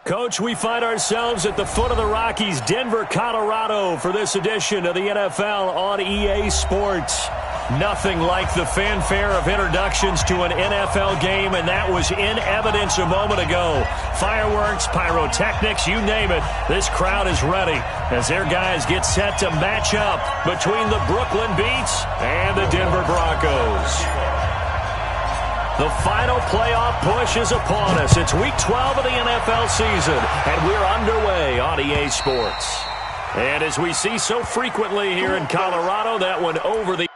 Coach, we find ourselves at the foot of the Rockies, Denver, Colorado, for this edition of the NFL on EA Sports. Nothing like the fanfare of introductions to an NFL game, and that was in evidence a moment ago. Fireworks, pyrotechnics, you name it. This crowd is ready as their guys get set to match up between the Brooklyn Beats and the Denver Broncos. The final playoff push is upon us. It's Week 12 of the NFL season, and we're underway on EA Sports. And as we see so frequently here in Colorado, that one over the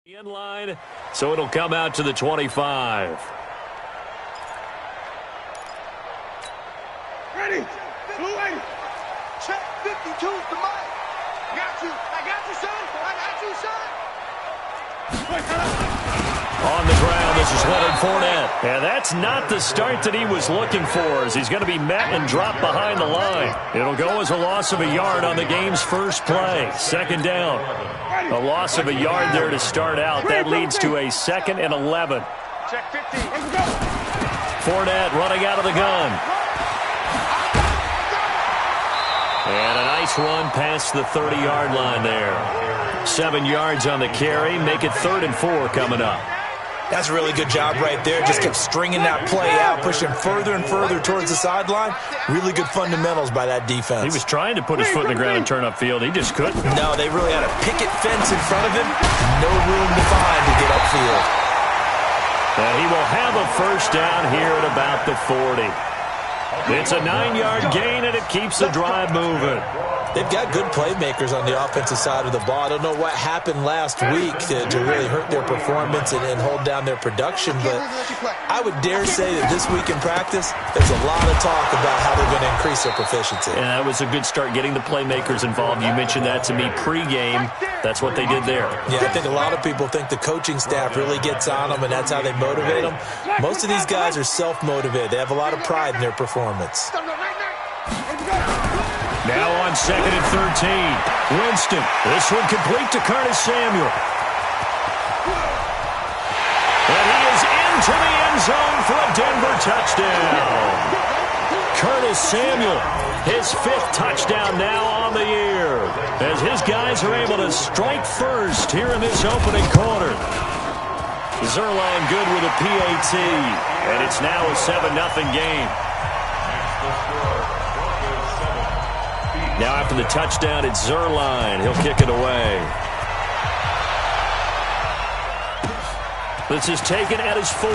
in line, so it'll come out to the 25. Ready? Blue 80. Check 52's the mic. Got you. I got you, son. I got you, son. On the ground, this is Leonard Fournette. And that's not the start that he was looking for, as he's going to be met and dropped behind the line. It'll go as a loss of a yard on the game's first play. Second down. A loss of a yard there to start out. That leads to a 2nd and 11. Check 50. Fournette running out of the gun. And a nice run past the 30-yard line there. 7 yards on the carry. Make it 3rd and 4 coming up. That's a really good job right there. Just kept stringing that play out, pushing further and further towards the sideline. Really good fundamentals by that defense. He was trying to put his foot in the ground and turn upfield. He just couldn't. No, they really had a picket fence in front of him. No room to find to get upfield. And he will have a first down here at about the 40. It's a 9-yard gain, and it keeps the drive moving. They've got good playmakers on the offensive side of the ball. I don't know what happened last week to really hurt their performance and hold down their production, but I would dare say that this week in practice, there's a lot of talk about how they're going to increase their proficiency. And that was a good start, getting the playmakers involved. You mentioned that to me pregame. That's what they did there. Yeah, I think a lot of people think the coaching staff really gets on them, and that's how they motivate them. Most of these guys are self-motivated. They have a lot of pride in their performance. Now on 2nd and 13. Winston. This one complete to Curtis Samuel. And he is into the end zone for a Denver touchdown. Curtis Samuel, his 5th touchdown now on the year, as his guys are able to strike first here in this opening quarter. Zerline good with a PAT, and it's now a 7-0 game. Now after the touchdown, it's Zerline. He'll kick it away. This is taken at his 4.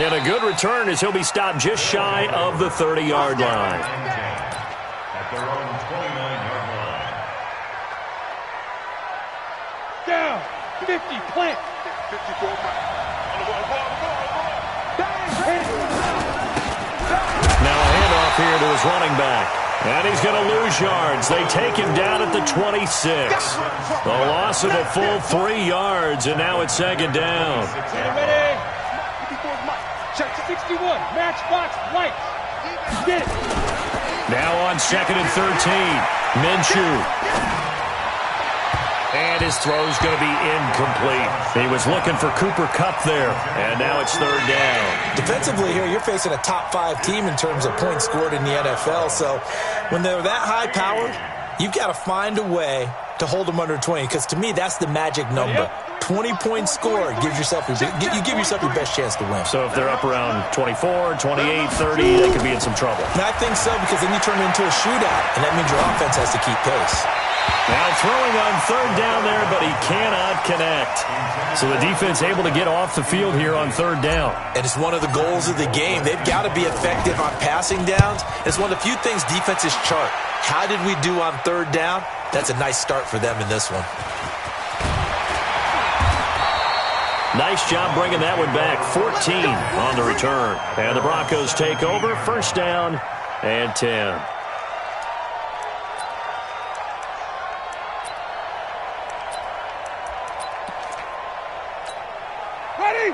And a good return as he'll be stopped just shy of the 30-yard line. At their own 29-yard line. Down. 50, plant. 54, Now a handoff here to his running back. And he's going to lose yards. They take him down at the 26. A loss of a full 3 yards, and now it's 2nd down. Ready? Check 61. Matchbox right. Get it. Now on 2nd and 13. Minshew. And his throw's going to be incomplete. He was looking for Cooper Kupp there, and now it's 3rd down. Defensively here, you're facing a top-5 team in terms of points scored in the NFL, so when they're that high-powered, you've got to find a way to hold them under 20, because to me, that's the magic number. 20-point score gives yourself you give yourself your best chance to win. So if they're up around 24, 28, 30, they could be in some trouble. And I think so, because then you turn it into a shootout, and that means your offense has to keep pace. Now throwing on 3rd down there, but he cannot connect. So the defense able to get off the field here on 3rd down. And it's one of the goals of the game. They've got to be effective on passing downs. It's one of the few things defenses chart. How did we do on 3rd down? That's a nice start for them in this one. Nice job bringing that one back. 14 on the return. And the Broncos take over. First down and 10.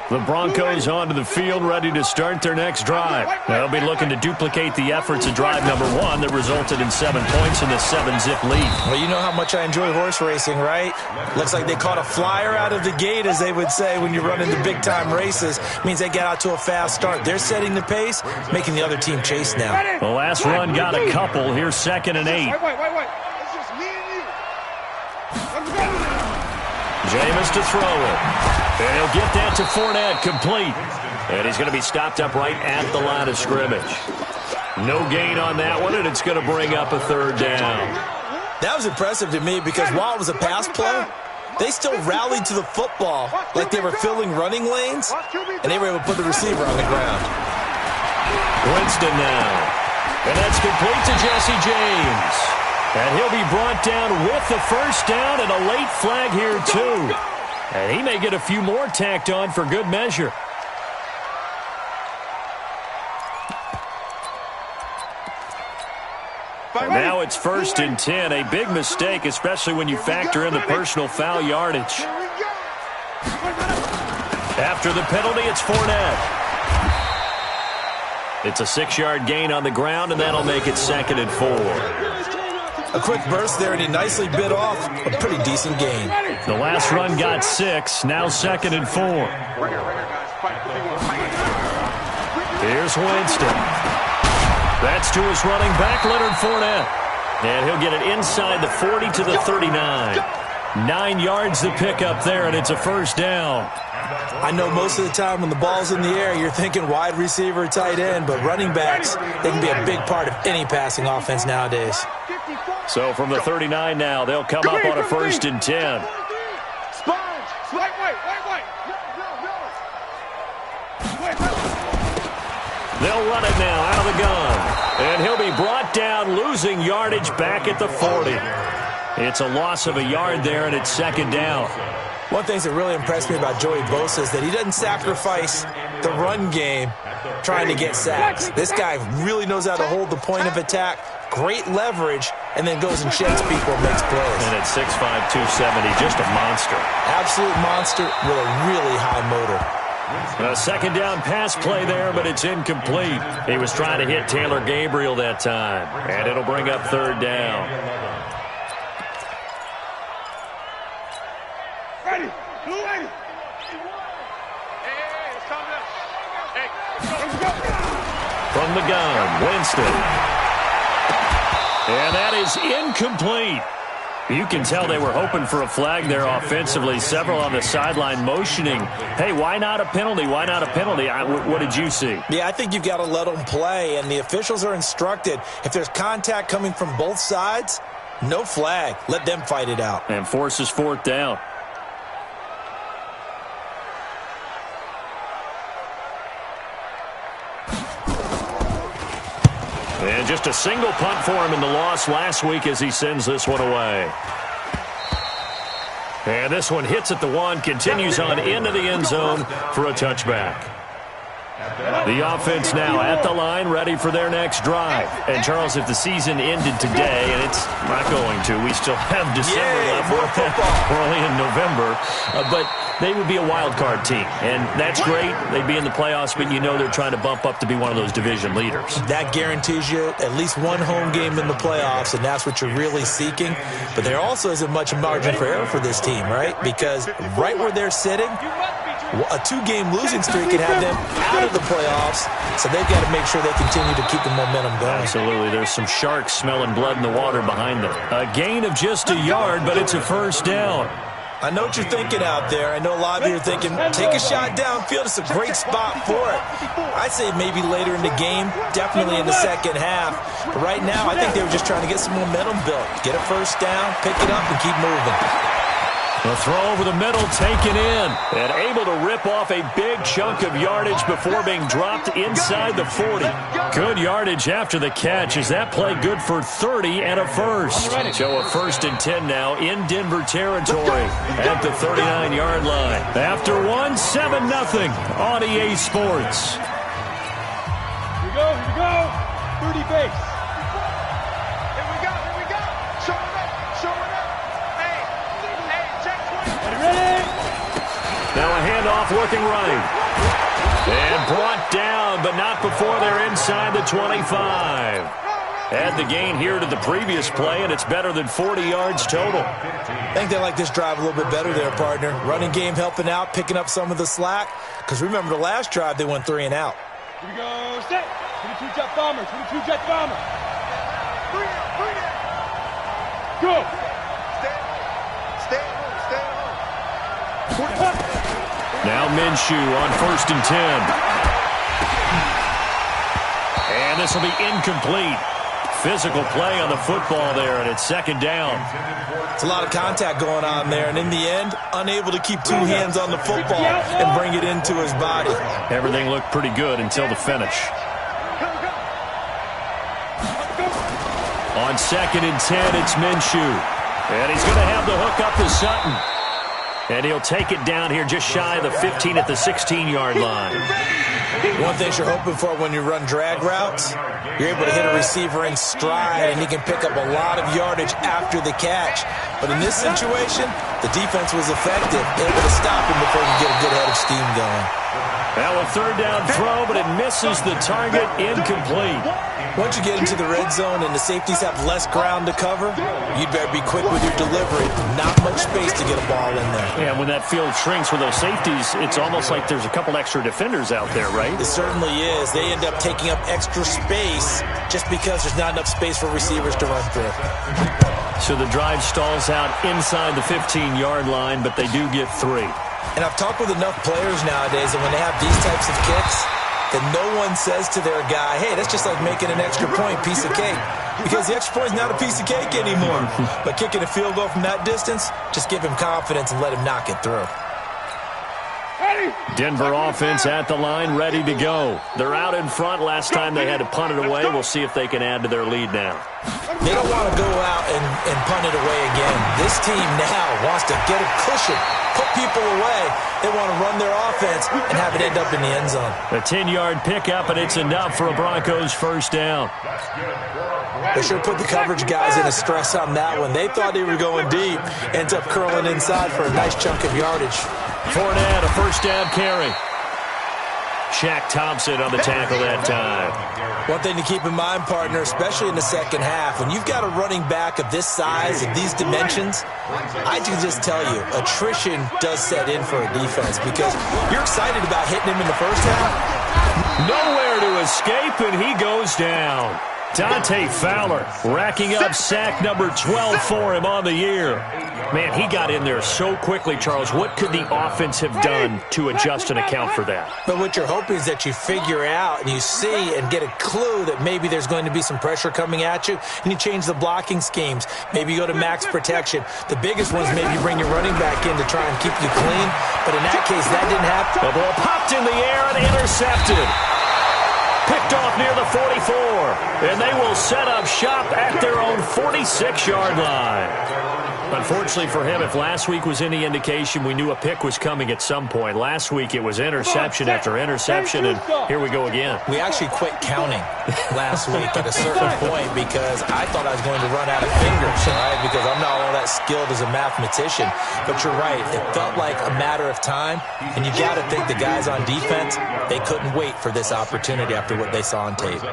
The Broncos onto the field, ready to start their next drive. They'll be looking to duplicate the efforts of drive number 1 that resulted in 7 points in the 7-zip lead. Well, you know how much I enjoy horse racing, right? Looks like they caught a flyer out of the gate, as they would say when you're running the big-time races. Means they get out to a fast start. They're setting the pace, making the other team chase now. The last run got a couple. Here's 2nd and 8. Wait. It's just me and you. Let's go. Jameis to throw it. And he'll get that to Fournette, complete. And he's going to be stopped up right at the line of scrimmage. No gain on that one, and it's going to bring up a 3rd down. That was impressive to me because while it was a pass play, they still rallied to the football like they were filling running lanes, and they were able to put the receiver on the ground. Winston now. And that's complete to Jesse James. And he'll be brought down with the first down and a late flag here, too. And he may get a few more tacked on for good measure. And now it's 1st and 10. A big mistake, especially when you factor in the personal foul yardage. After the penalty, it's Fournette. It's a 6-yard gain on the ground, and that'll make it 2nd and 4. A quick burst there, and he nicely bit off a pretty decent gain. The last run got 6, now 2nd and 4. Here's Winston. That's to his running back, Leonard Fournette. And he'll get it inside the 40 to the 39. 9 yards to pick up there, and it's a first down. I know most of the time when the ball's in the air, you're thinking wide receiver, tight end, but running backs, they can be a big part of any passing offense nowadays. So from the 39 now, they'll come up on a 1st and 10. They'll run it now out of the gun. And he'll be brought down, losing yardage back at the 40. It's a loss of a yard there, and it's 2nd down. One thing that really impressed me about Joey Bosa is that he doesn't sacrifice the run game trying to get sacks. This guy really knows how to hold the point of attack, great leverage, and then goes and sheds people and makes plays. And at 6'5", 270, just a monster. Absolute monster with a really high motor. A 2nd down pass play there, but it's incomplete. He was trying to hit Taylor Gabriel that time, and it'll bring up 3rd down. Ready. Blue ready. From the gun, Winston. And that is incomplete. You can tell they were hoping for a flag there offensively. Several on the sideline motioning, hey, why not a penalty? Why not a penalty? What did you see? Yeah, I think you've got to let them play, and the officials are instructed, if there's contact coming from both sides, no flag. Let them fight it out. And forces 4th down. And just a single punt for him in the loss last week as he sends this one away. And this one hits at the 1, continues on into the end zone for a touchback. The offense now at the line, ready for their next drive. And, Charles, if the season ended today, and it's not going to, we still have December left. We're only in November. But they would be a wild card team, and that's great. They'd be in the playoffs, but you know they're trying to bump up to be one of those division leaders. That guarantees you at least one home game in the playoffs, and that's what you're really seeking. But there also isn't much margin for error for this team, right? Because right where they're sitting, a 2-game losing streak could have them out of the playoffs, so they've got to make sure they continue to keep the momentum going. Absolutely. There's some sharks smelling blood in the water behind them. A gain of just a yard, but it's a first down. I know what you're thinking out there. I know a lot of you are thinking, take a shot downfield. It's a great spot for it. I'd say maybe later in the game, definitely in the second half. But right now, I think they were just trying to get some momentum built. Get a first down, pick it up, and keep moving. The throw over the middle taken in. And able to rip off a big chunk of yardage before being dropped inside the 40. Good yardage after the catch. Is that play good for 30 and a first? So a 1st and 10 now in Denver territory at the 39-yard line. After one, 7-0 on EA Sports. Here we go. 30 base. Here we go. Show it up. Hey, check 20. Ready? Now a handoff looking right. And brought down, but not before they're inside the 25. Add the gain here to the previous play, and it's better than 40 yards total. I think they like this drive a little bit better there, partner. Running game helping out, picking up some of the slack. Because remember, the last drive, they went 3 and out. Here we go. Set. 22 jet bomber. 22 jet bomber. Bring it. Go. Stay home. Now Minshew on 1st and 10. And this will be incomplete. Physical play on the football there, and it's 2nd down. It's a lot of contact going on there, and in the end, unable to keep 2 hands on the football and bring it into his body. Everything looked pretty good until the finish. On 2nd and 10, it's Minshew. And he's going to have the hook up to Sutton. And he'll take it down here just shy of the 15 at the 16-yard line. One thing you're hoping for when you run drag routes, you're able to hit a receiver in stride, and he can pick up a lot of yardage after the catch. But in this situation, the defense was effective, able to stop him before he could get a good head of steam going. Now a 3rd down throw, but it misses the target, incomplete. Once you get into the red zone and the safeties have less ground to cover, you'd better be quick with your delivery. Not much space to get a ball in there. Yeah, when that field shrinks with those safeties, it's almost like there's a couple extra defenders out there, right? It certainly is. They end up taking up extra space just because there's not enough space for receivers to run through. So the drive stalls out inside the 15-yard line, but they do get 3. And I've talked with enough players nowadays that when they have these types of kicks, that no one says to their guy, hey, that's just like making an extra point, piece of cake. Because the extra point is not a piece of cake anymore. But kicking a field goal from that distance, just give him confidence and let him knock it through. Denver offense at the line, ready to go. They're out in front. Last time they had to punt it away. We'll see if they can add to their lead now. They don't want to go out and punt it away again. This team now wants to get a cushion, put people away. They want to run their offense and have it end up in the end zone. A 10-yard pickup, and it's enough for a Broncos 1st down. They sure put the coverage guys in a stress on that one. They thought they were going deep. Ends up curling inside for a nice chunk of yardage. Fournette, a 1st down carry. Shaq Thompson on the tackle that time. One thing to keep in mind, partner, especially in the second half, when you've got a running back of this size, of these dimensions, I can just tell you, attrition does set in for a defense because you're excited about hitting him in the first half. Nowhere to escape, and he goes down. Dante Fowler racking up sack number 12 for him on the year. Man, he got in there so quickly, Charles. What could the offense have done to adjust and account for that? But what you're hoping is that you figure out and you see and get a clue that maybe there's going to be some pressure coming at you, and you change the blocking schemes. Maybe you go to max protection. The biggest one is maybe you bring your running back in to try and keep you clean. But in that case, that didn't happen. The ball popped in the air and intercepted. Picked off near the 44, and they will set up shop at their own 46-yard line. Unfortunately for him, if last week was any indication, we knew a pick was coming at some point. Last week it was interception after interception, and here we go again. We actually quit counting last week at a certain point because I thought I was going to run out of fingers, all right, because I'm not all that skilled as a mathematician. But you're right. It felt like a matter of time, and you got to think the guys on defense, they couldn't wait for this opportunity after what they saw on tape.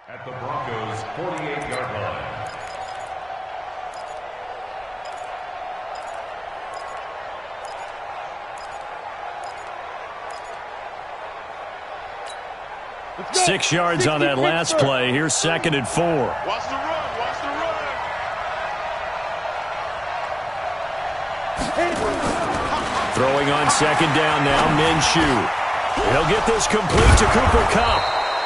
At the Broncos' 48-yard line. Go. 6 yards on that last play. Here's 2nd and 4. Watch the run. Watch the run. Throwing on 2nd down now, Minshew. He'll get this complete to Cooper Kupp.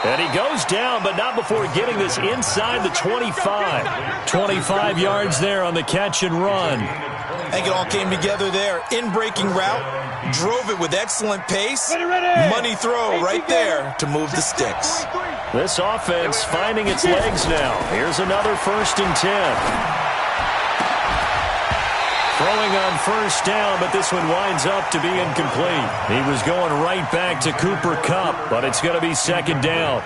And he goes down, but not before getting this inside the 25. 25 yards there on the catch and run. I think it all came together there. In-breaking route, drove it with excellent pace. Money throw right there to move the sticks. This offense finding its legs now. Here's another 1st and 10. Throwing on 1st down, but this one winds up to be incomplete. He was going right back to Cooper Kupp, but it's going to be 2nd down.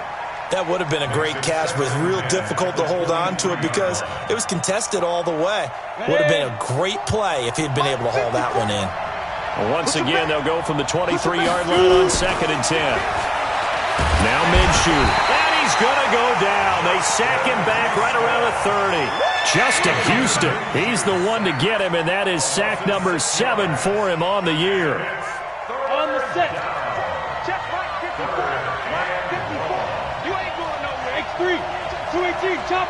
That would have been a great catch, but it's real difficult to hold on to it because it was contested all the way. Would have been a great play if he'd been able to haul that one in. Well, once again, they'll go from the 23-yard line on 2nd and 10. Now Minshew. And he's going to go down. They sack him back right around the 30. Justin Houston, he's the one to get him, and that is sack number 7 for him on the year. On the set. Check right, 54. Right, 54. You ain't going nowhere. X3. 218, chop.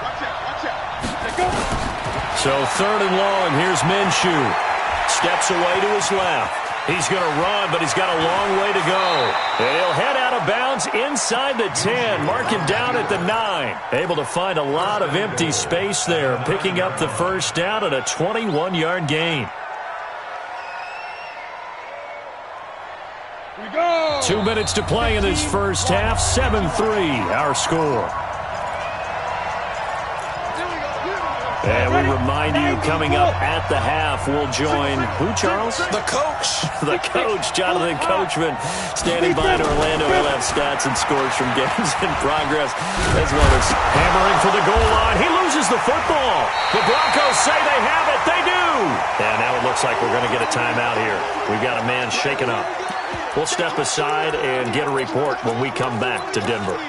Watch out. Let's go. So 3rd and long, here's Minshew. Steps away to his left. He's going to run, but he's got a long way to go. And he'll head out of bounds inside the 10. Mark him down at the 9. Able to find a lot of empty space there, picking up the 1st down and a 21-yard gain. Here we go. 2 minutes to play in this first half. 7-3, our score. And we remind you, coming up at the half, we'll join who, Charles? The coach. The coach, Jonathan Coachman, standing by in Orlando. He'll have stats and scores from games in progress, as well as hammering for the goal line. He loses the football. The Broncos say they have it. They do. And now it looks like we're going to get a timeout here. We've got a man shaken up. We'll step aside and get a report when we come back to Denver.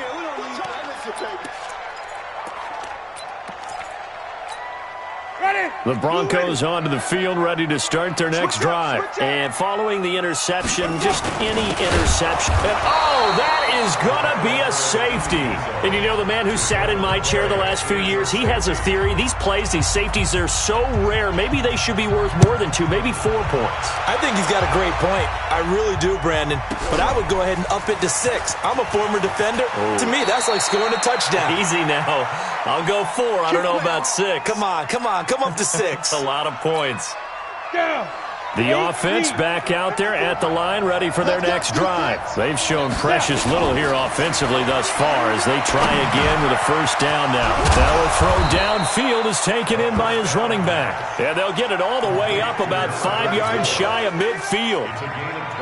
The Broncos onto the field, ready to start their next drive. And following the interception, just any interception. And oh, that is going to be a safety. And you know, the man who sat in my chair the last few years, he has a theory. These plays, these safeties, they're so rare. Maybe they should be worth more than 2, maybe 4 points. I think he's got a great point. I really do, Brandon. But I would go ahead and up it to 6. I'm a former defender. Ooh. To me, that's like scoring a touchdown. Easy now. I'll go 4. I don't know about 6. Come on. Come up to 6. A lot of points. Down. The offense back out there at the line, ready for their next drive. They've shown precious little here offensively thus far as they try again with a 1st down now. Now a throw downfield is taken in by his running back. And they'll get it all the way up about 5 yards shy of midfield.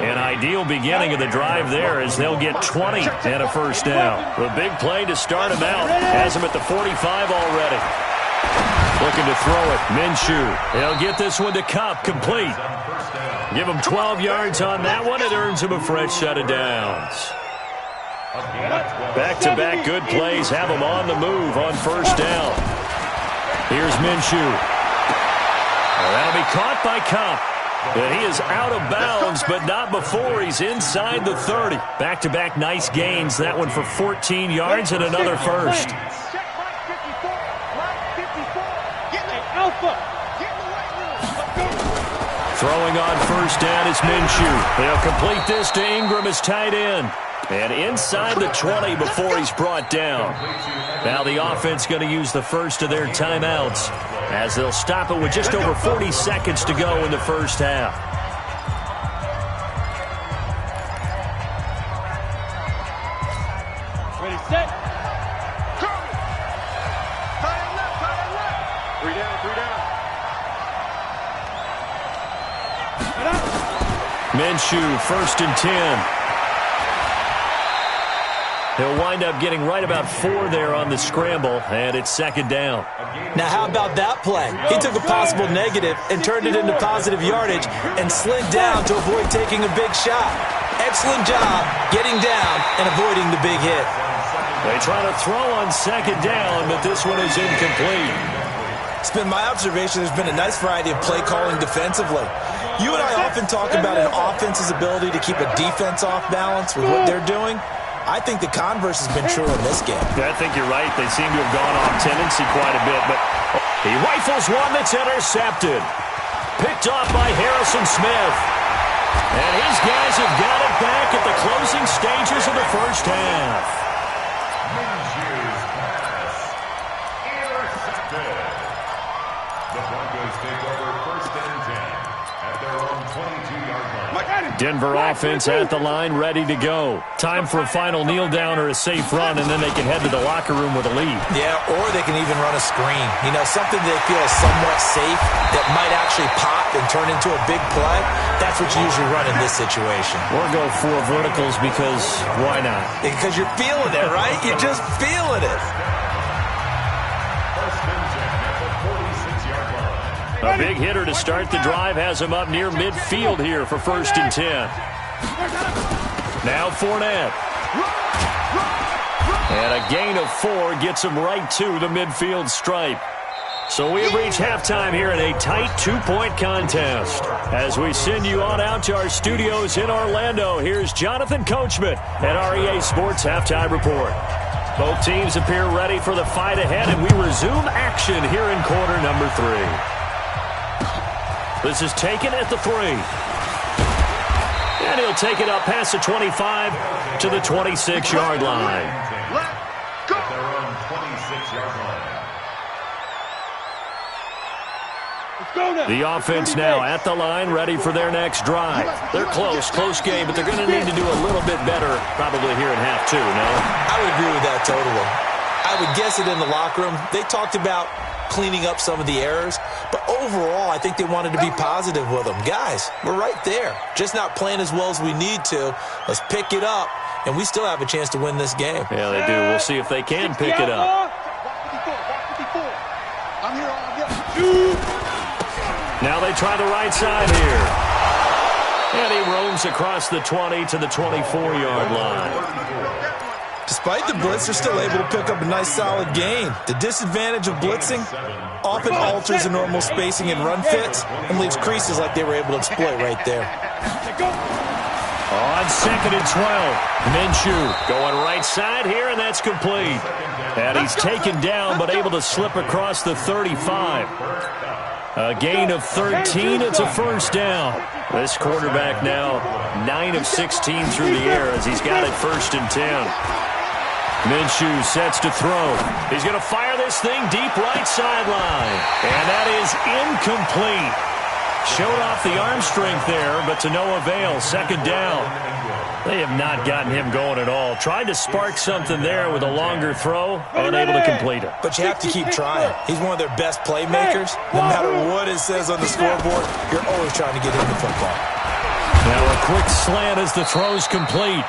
An ideal beginning of the drive there as they'll get 20 and a 1st down. The big play to start him out has him at the 45 already. Looking to throw it. Minshew. He'll get this one to Kupp. Complete. Give him 12 yards on that one. It earns him a fresh set of downs. Back-to-back good plays have him on the move on 1st down. Here's Minshew. That'll be caught by Kupp. And he is out of bounds, but not before he's inside the 30. Back-to-back nice gains. That one for 14 yards and another 1st. Throwing on 1st down is Minshew. They'll complete this to Ingram as tight end. And inside the 20 before he's brought down. Now the offense going to use the first of their timeouts as they'll stop it with just over 40 seconds to go in the first half. Ready, set. Tight left. 3 down. Minshew, 1st and 10. He'll wind up getting right about 4 there on the scramble, and it's 2nd down. Now, how about that play? He took a possible negative and turned it into positive yardage and slid down to avoid taking a big shot. Excellent job getting down and avoiding the big hit. They try to throw on 2nd down, but this one is incomplete. It's been my observation there's been a nice variety of play calling defensively. You and I often talk about an offense's ability to keep a defense off balance with what they're doing. I think the converse has been true in this game. Yeah, I think you're right. They seem to have gone off tendency quite a bit, but he rifles one that's intercepted. Picked off by Harrison Smith. And his guys have got it back at the closing stages of the first half. Minshew's pass intercepted. The Broncos take over 1st and 10 at their own 22-yard line. Denver offense at the line, ready to go. Time for a final kneel down or a safe run, and then they can head to the locker room with a lead. Yeah, or they can even run a screen. You know, something they feel is somewhat safe that might actually pop and turn into a big play. That's what you usually run in this situation. Or go 4 verticals because why not? Because you're feeling it, right? You're just feeling it. 1st and 10 at the 46-yard line. A big hitter to start the drive has him up near midfield here for 1st and 10. Now Fournette. And a gain of 4 gets him right to the midfield stripe. So we have reached halftime here in a tight 2-point contest. As we send you on out to our studios in Orlando, here's Jonathan Coachman at REA Sports Halftime Report. Both teams appear ready for the fight ahead, and we resume action here in quarter number 3. This is taken at the 3. And he'll take it up past the 25 to the 26-yard line. At their own 26-yard line. The offense now at the line, ready for their next drive. They're close game, but they're going to need to do a little bit better probably here in half 2, no? I would agree with that totally. I would guess it in the locker room. They talked about cleaning up some of the errors, but overall, I think they wanted to be positive with them. Guys, we're right there. Just not playing as well as we need to. Let's pick it up, and we still have a chance to win this game. Yeah, they do. We'll see if they can pick it up. Now they try the right side here. And he roams across the 20 to the 24-yard line. Despite the blitz, they're still able to pick up a nice solid gain. The disadvantage of blitzing often alters the normal spacing and run fits and leaves creases like they were able to exploit right there. On 2nd and 12, Minshew going right side here, and that's complete. And he's taken down but able to slip across the 35. A gain of 13. It's a 1st down. This quarterback now 9 of 16 through the air as he's got it 1st and 10. Minshew sets to throw. He's going to fire this thing deep right sideline. And that is incomplete. Showed off the arm strength there, but to no avail. 2nd down. They have not gotten him going at all. Tried to spark something there with a longer throw, unable to complete it. But you have to keep trying. He's one of their best playmakers. No matter what it says on the scoreboard, you're always trying to get him the football. Now a quick slant as the throw's complete.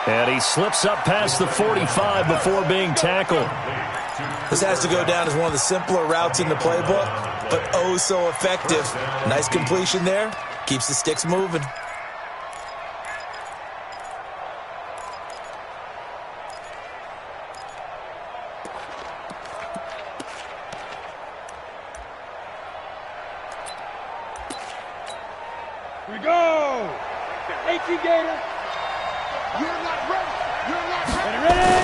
And he slips up past the 45 before being tackled. This has to go down as one of the simpler routes in the playbook, but oh so effective. Nice completion there. Keeps the sticks moving. Here we go. 18 Gator. You're not ready. You're not ready.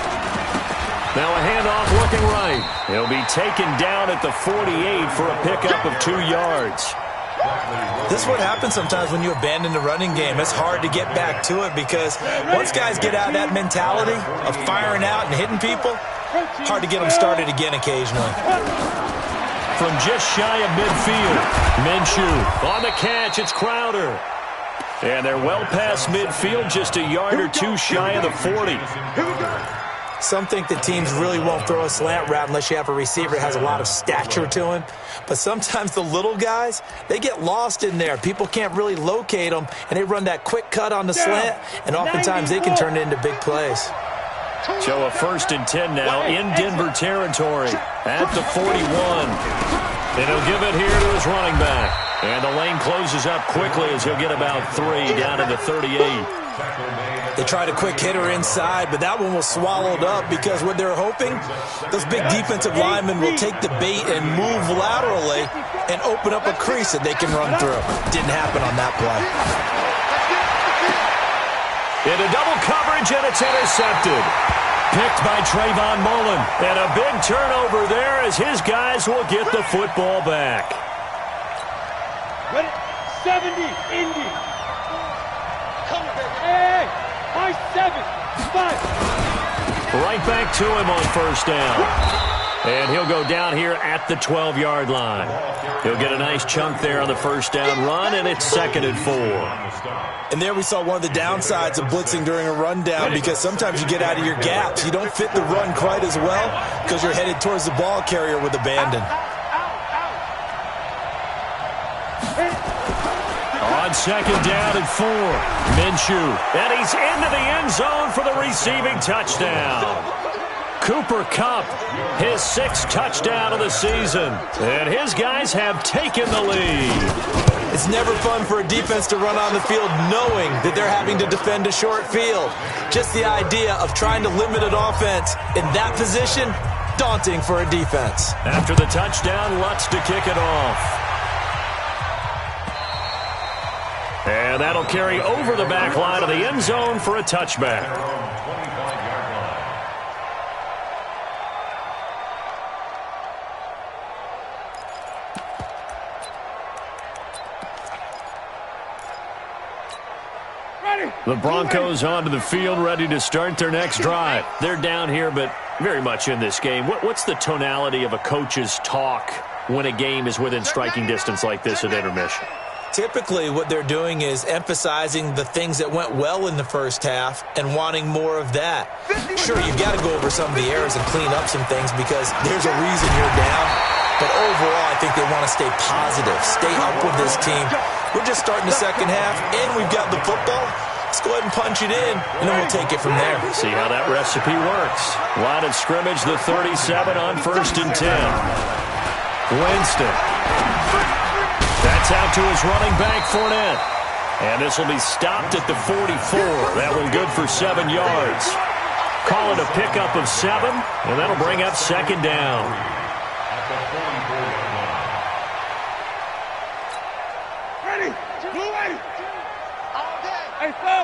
Now a handoff looking right. He'll be taken down at the 48 for a pickup of 2 yards. This is what happens sometimes when you abandon the running game. It's hard to get back to it because once guys get out of that mentality of firing out and hitting people, hard to get them started again occasionally. From just shy of midfield, Minshew on the catch. It's Crowder. And they're well past midfield, just a yard or 2 shy of the 40. Some think that teams really won't throw a slant route unless you have a receiver that has a lot of stature to him. But sometimes the little guys, they get lost in there. People can't really locate them, and they run that quick cut on the slant, and oftentimes they can turn it into big plays. So a 1st and 10 now in Denver territory at the 41. And he'll give it here to his running back. And the lane closes up quickly as he'll get about 3 down to the 38. They tried a quick hitter inside, but that one was swallowed up because what they're hoping, those big defensive linemen will take the bait and move laterally and open up a crease that they can run through. Didn't happen on that play. Into double coverage, and it's intercepted. Picked by Trayvon Mullen. And a big turnover there as his guys will get the football back. 70, Indy. hey. My 7, 5. Right back to him on first down. And he'll go down here at the 12-yard line. He'll get a nice chunk there on the first down run, and it's 2nd and 4. And there we saw one of the downsides of blitzing during a rundown, because sometimes you get out of your gaps. You don't fit the run quite as well because you're headed towards the ball carrier with abandon. On 2nd down and 4, Minshew. And he's into the end zone for the receiving touchdown. Cooper Kupp, his 6th touchdown of the season. And his guys have taken the lead. It's never fun for a defense to run on the field knowing that they're having to defend a short field. Just the idea of trying to limit an offense in that position, daunting for a defense. After the touchdown, Lutz to kick it off. And that'll carry over the back line of the end zone for a touchback. The Broncos onto the field, ready to start their next drive. They're down here, but very much in this game. What's the tonality of a coach's talk when a game is within striking distance like this at intermission? Typically, what they're doing is emphasizing the things that went well in the first half and wanting more of that. Sure, you've got to go over some of the errors and clean up some things because there's a reason you're down. But overall, I think they want to stay positive, stay up with this team. We're just starting the second half, and we've got the football. Let's go ahead and punch it in, and then we'll take it from there. See how that recipe works. Line of scrimmage, the 37 on 1st and 10. Winston. That's out to his running back, Fournette. And this will be stopped at the 44. That one good for 7 yards. Call it a pickup of 7, and that'll bring up 2nd down. Ready. Ready. Hey, fall.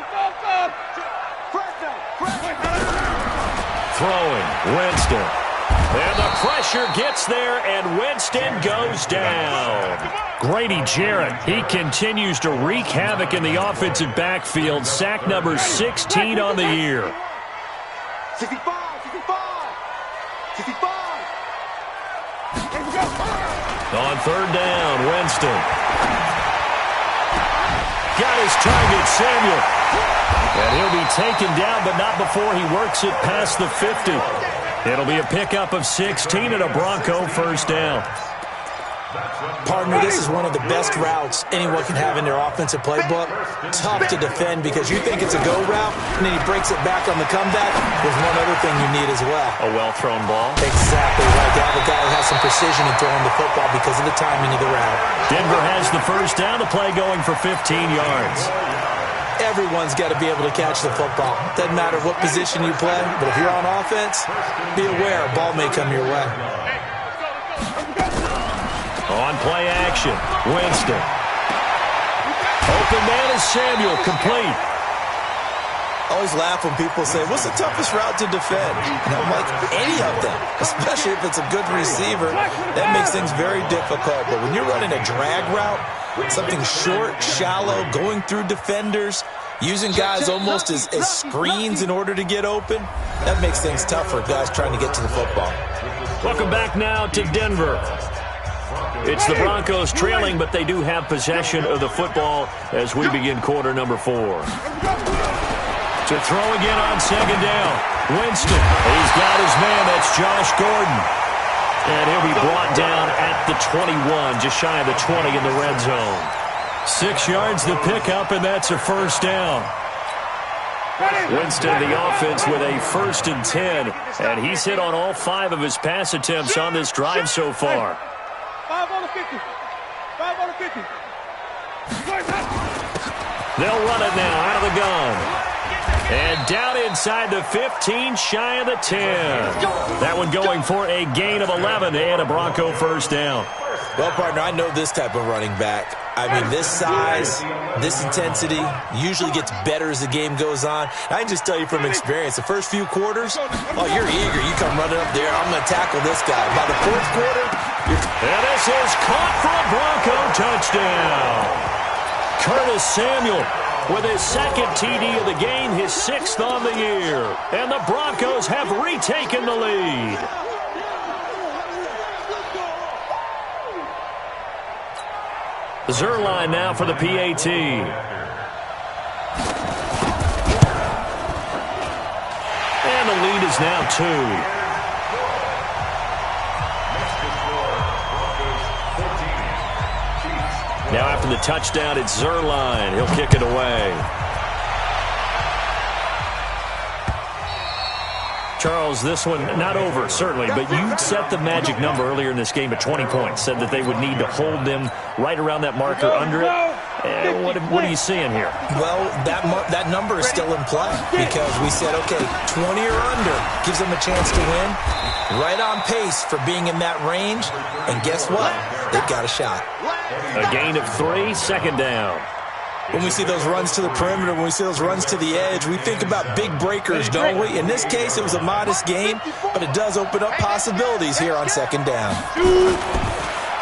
Throwing, Winston. And the pressure gets there, and Winston goes down. Grady Jarrett, he continues to wreak havoc in the offensive backfield. Sack number 16 on the year. 65. On 3rd down, Winston. Got his target, Samuel. And he'll be taken down, but not before he works it past the 50. It'll be a pickup of 16 and a Bronco first down. Partner, this is one of the best routes anyone can have in their offensive playbook. Tough to defend because you think it's a go route, and then he breaks it back on the comeback. There's one other thing you need as well. A well-thrown ball. Exactly right. To have a guy who has some precision in throwing the football because of the timing of the route. Denver has the first down. The play going for 15 yards. Everyone's got to be able to catch the football. Doesn't matter what position you play, but if you're on offense, be aware a ball may come your way. On play action, Winston. Open man is Samuel, complete. I always laugh when people say, what's the toughest route to defend? And I'm like, any of them, especially if it's a good receiver. That makes things very difficult. But when you're running a drag route, something short, shallow, going through defenders, using guys almost as screens in order to get open, that makes things tough for guys trying to get to the football. Welcome back now to Denver. It's the Broncos trailing, but they do have possession of the football as we begin quarter number 4. To throw again on 2nd down. Winston, he's got his man. That's Josh Gordon. And he'll be brought down at the 21, just shy of the 20 in the red zone. 6 yards the pickup, and that's a first down. Winston, the offense, with a 1st and 10, and he's hit on all 5 of his pass attempts on this drive so far. 5 on the 50. 5 on the 50. They'll run it now out of the gun. And down inside the 15, shy of the 10. That one going for a gain of 11 and a Bronco first down. Well, partner, I know this type of running back. I mean, this size, this intensity usually gets better as the game goes on. I can just tell you from experience, the first few quarters, oh, you're eager. You come running up there. I'm going to tackle this guy. By the 4th quarter, and this is caught for a Bronco touchdown. Curtis Samuel, with his second TD of the game, his 6th on the year. And the Broncos have retaken the lead. Zuerlein now for the PAT. And the lead is now 2. Now after the touchdown, it's Zuerlein. He'll kick it away. Charles, this one not over, certainly, but you set the magic number earlier in this game at 20 points, said that they would need to hold them right around that marker under it. What are you seeing here? Well, that number is still in play because we said, okay, 20 or under gives them a chance to win. Right on pace for being in that range. And guess what? They've got a shot. A gain of 3, 2nd down. When we see those runs to the perimeter, when we see those runs to the edge, we think about big breakers, don't we? In this case, it was a modest gain, but it does open up possibilities here on 2nd down.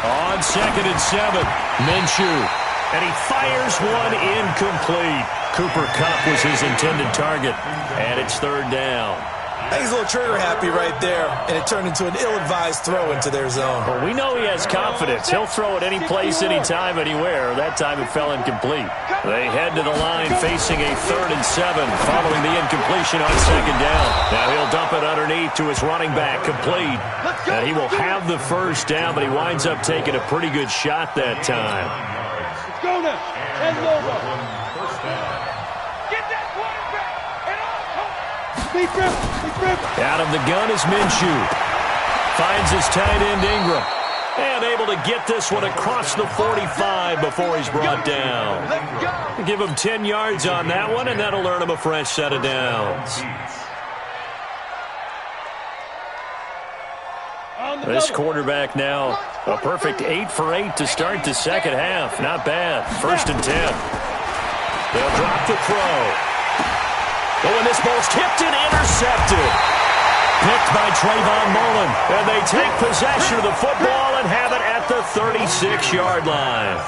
On 2nd and 7, Minshew. And he fires one incomplete. Cooper Kupp was his intended target, and it's 3rd down. I think he's a little trigger happy right there, and it turned into an ill-advised throw into their zone. Well, we know he has confidence. He'll throw it any place, anytime, anywhere. That time it fell incomplete. They head to the line facing a 3rd and 7 following the incompletion on 2nd down. Now he'll dump it underneath to his running back, complete. And he will have the 1st down, but he winds up taking a pretty good shot that time. Let's go now. And over. Get that quarterback. And all. Out of the gun is Minshew. Finds his tight end Ingram. And able to get this one across the 45 before he's brought down. Give him 10 yards on that one, and that'll earn him a fresh set of downs. This quarterback now a perfect 8 for 8 to start the 2nd half. Not bad. 1st and 10. They'll drop the throw. Oh, and this ball's tipped and intercepted. Picked by Trayvon Mullen. And they take possession of the football and have it at the 36-yard line.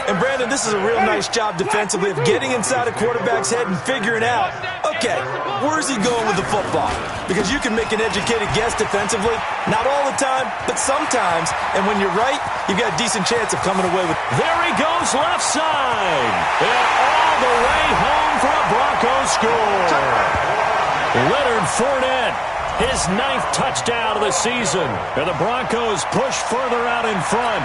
And, Brandon, this is a real nice job defensively of getting inside a quarterback's head and figuring out, okay, where's he going with the football? Because you can make an educated guess defensively. Not all the time, but sometimes. And when you're right, you've got a decent chance of coming away with it. There he goes left side. And all the way home for a Broncos score. Leonard Fournette, his 9th touchdown of the season. And the Broncos push further out in front.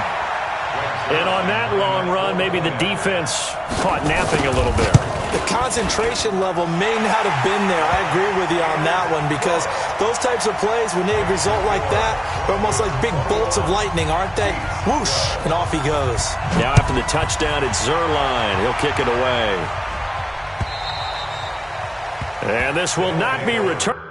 And on that long run, maybe the defense caught napping a little bit. The concentration level may not have been there. I agree with you on that one because those types of plays, when they result like that, they're almost like big bolts of lightning, aren't they? Whoosh, and off he goes. Now after the touchdown, it's Zuerlein. He'll kick it away. And this will not be returned.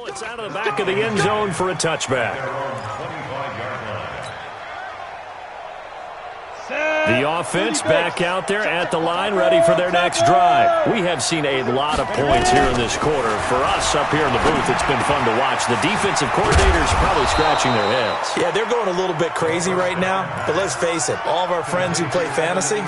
It's out of the back of the end zone for a touchback. The offense back out there at the line, ready for their next drive. We have seen a lot of points here in this quarter. For us up here in the booth, it's been fun to watch. The defensive coordinators probably scratching their heads. Yeah, they're going a little bit crazy right now. But let's face it, all of our friends who play fantasy,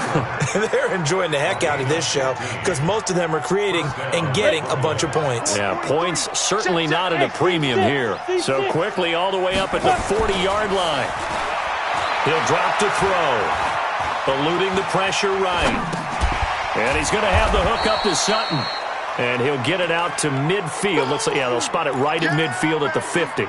they're enjoying the heck out of this show because most of them are creating and getting a bunch of points. Yeah, points certainly not at a premium here. So quickly all the way up at the 40-yard line. He'll drop to throw. Eluding the pressure right. And he's going to have the hook up to Sutton. And he'll get it out to midfield. Looks like, yeah, they'll spot it right at midfield at the 50.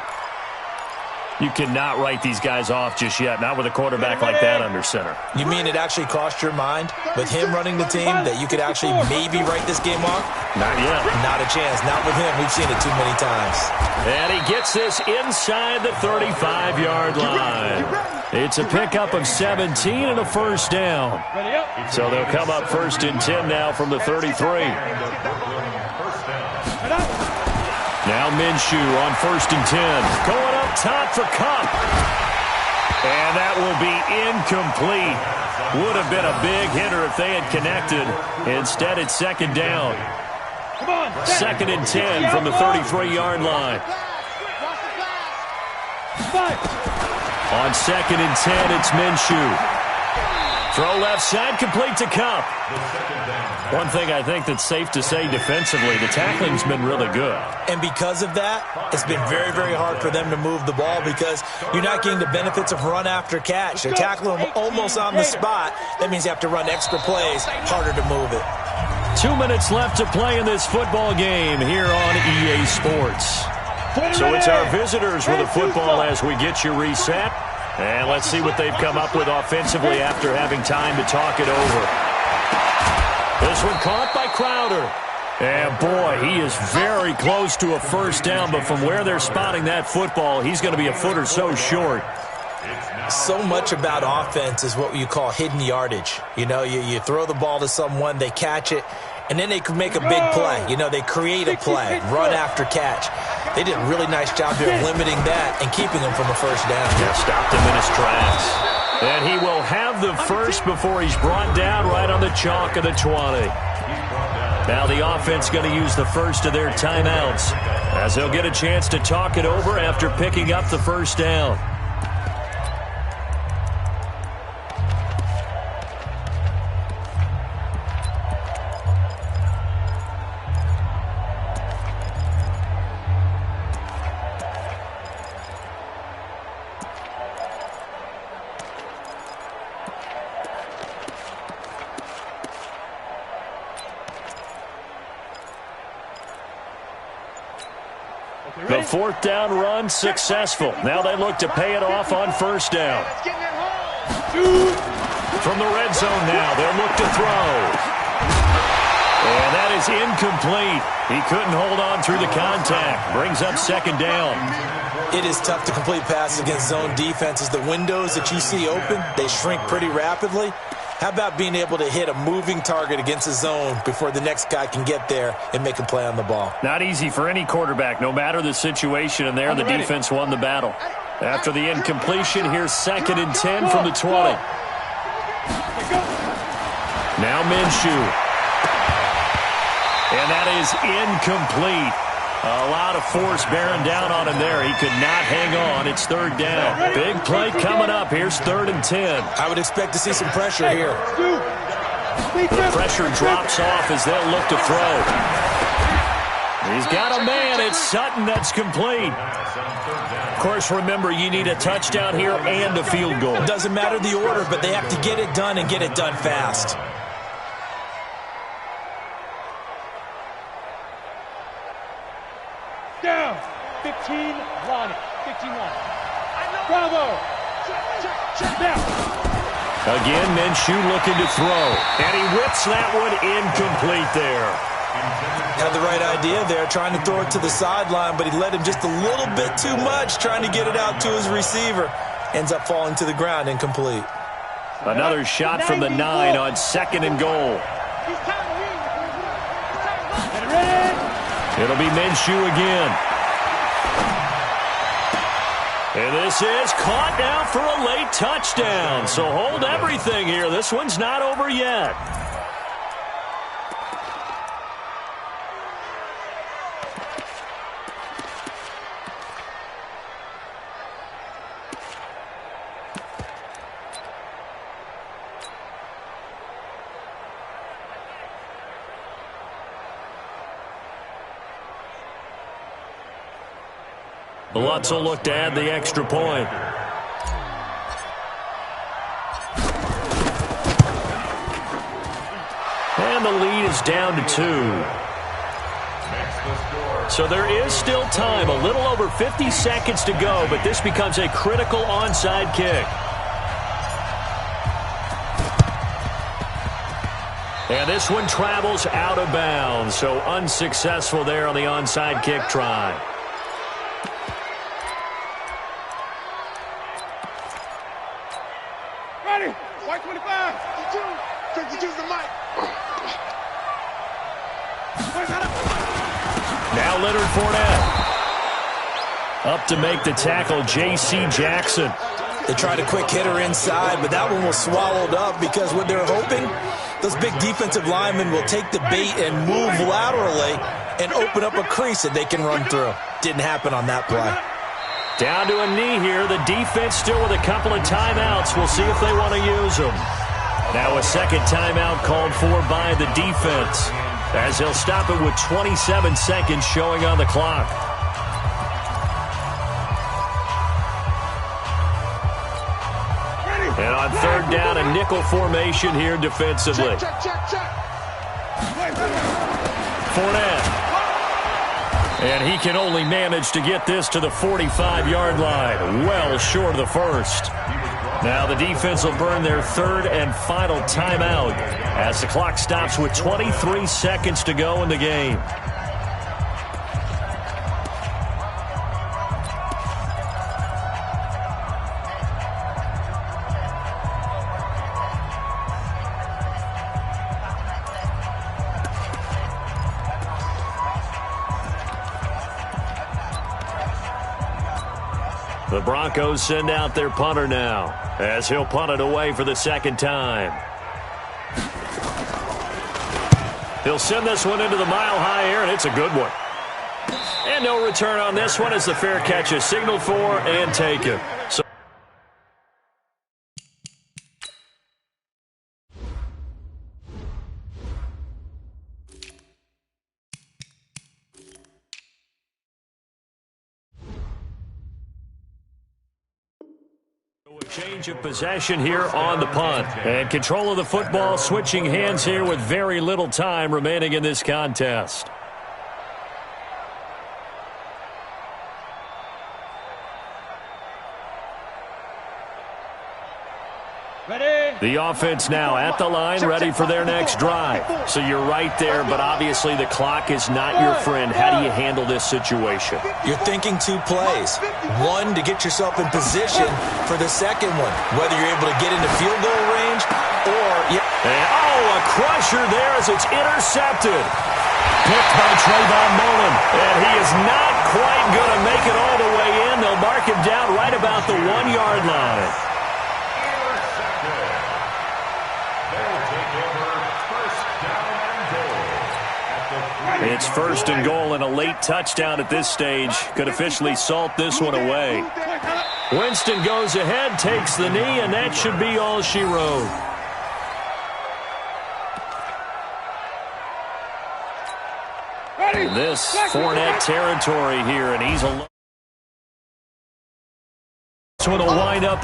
You cannot write these guys off just yet, not with a quarterback like that under center. You mean it actually crossed your mind with him running the team that you could actually maybe write this game off? Not yet. Not a chance. Not with him. We've seen it too many times. And he gets this inside the 35-yard line. It's a pickup of 17 and a 1st down. So they'll come up 1st and 10 now from the 33. Now Minshew on 1st and 10. Going up top for Kupp. And that will be incomplete. Would have been a big hitter if they had connected. Instead, it's 2nd down. 2nd and 10 from the 33-yard line. On 2nd and 10, it's Minshew. Throw left side, complete to Kupp. One thing I think that's safe to say defensively, the tackling's been really good. And because of that, it's been very, very hard for them to move the ball because you're not getting the benefits of run after catch. They're tackling them almost on the spot. That means you have to run extra plays, harder to move it. 2 minutes left to play in this football game here on EA Sports. So it's our visitors with the football as we get you reset. And let's see what they've come up with offensively after having time to talk it over. This one caught by Crowder. And boy, he is very close to a 1st down, but from where they're spotting that football, he's going to be a foot or so short. So much about offense is what you call hidden yardage. You know, you throw the ball to someone, they catch it, and then they can make a big play. You know, they create a play, run after catch. They did a really nice job here of limiting that and keeping him from a 1st down. Yeah, stopped him in his tracks. And he will have the 1st before he's brought down right on the chalk of the 20. Now the offense going to use the 1st of their timeouts as they'll get a chance to talk it over after picking up the 1st down. The 4th down run successful. Now they look to pay it off on 1st down. From the red zone now, they'll look to throw. And that is incomplete. He couldn't hold on through the contact. Brings up 2nd down. It is tough to complete passes against zone defenses. The windows that you see open, they shrink pretty rapidly. How about being able to hit a moving target against a zone before the next guy can get there and make a play on the ball? Not easy for any quarterback, no matter the situation, and there the defense won the battle. After the incompletion, here's 2nd and 10 from the 20. Now Minshew. And that is incomplete. A lot of force bearing down on him there. He could not hang on. It's 3rd down. Big play coming up. Here's 3rd and 10. I would expect to see some pressure here. The pressure drops off as they'll look to throw. He's got a man. It's Sutton that's complete. Of course, remember, you need a touchdown here and a field goal. It doesn't matter the order, but they have to get it done and get it done fast. Down. 15 line. 15 line. Bravo. Now. Again, Minshew looking to throw. And he whips that one incomplete there. Had the right idea there, trying to throw it to the sideline, but he led him just a little bit too much, trying to get it out to his receiver. Ends up falling to the ground, incomplete. Another shot from the 9 on 2nd and goal. It'll be Minshew again. And this is caught now for a late touchdown. So hold everything here. This one's not over yet. Lutz will look to add the extra point. And the lead is down to 2. So there is still time, a little over 50 seconds to go, but this becomes a critical onside kick. And this one travels out of bounds, so unsuccessful there on the onside kick try. Ready. White 25. 52's the mic. Now Leonard Fournette. Up to make the tackle, J.C. Jackson. They tried a quick hitter inside, but that one was swallowed up because what they're hoping, those big defensive linemen will take the bait and move laterally and open up a crease that they can run through. Didn't happen on that play. Down to a knee here. The defense still with a couple of timeouts. We'll see if they want to use them. Now a second timeout called for by the defense, as he'll stop it with 27 seconds showing on the clock. And on third down, a nickel formation here defensively. Fournette. And he can only manage to get this to the 45-yard line, well short of the first. Now the defense will burn their third and final timeout as the clock stops with 23 seconds to go in the game. The Broncos send out their punter now, as he'll punt it away for the second time. He'll send this one into the mile-high air, and it's a good one. And no return on this one as the fair catch is signaled for and taken. So change of possession here on the punt. And control of the football switching hands here with very little time remaining in this contest. Ready? The offense now at the line, ready for their next drive. So you're right there, but obviously the clock is not your friend. How do you handle this situation? You're thinking two plays. One, to get yourself in position for the second one, whether you're able to get into field goal range or... a crusher there as it's intercepted. Picked by Trayvon Mullen. And he is not quite going to make it all the way in. They'll mark him down right about the 1-yard line. It's first and goal, and a late touchdown at this stage could officially salt this one away. Winston goes ahead, takes the knee, and that should be all she wrote. This Fournette territory here, and he's alone. This one will wind up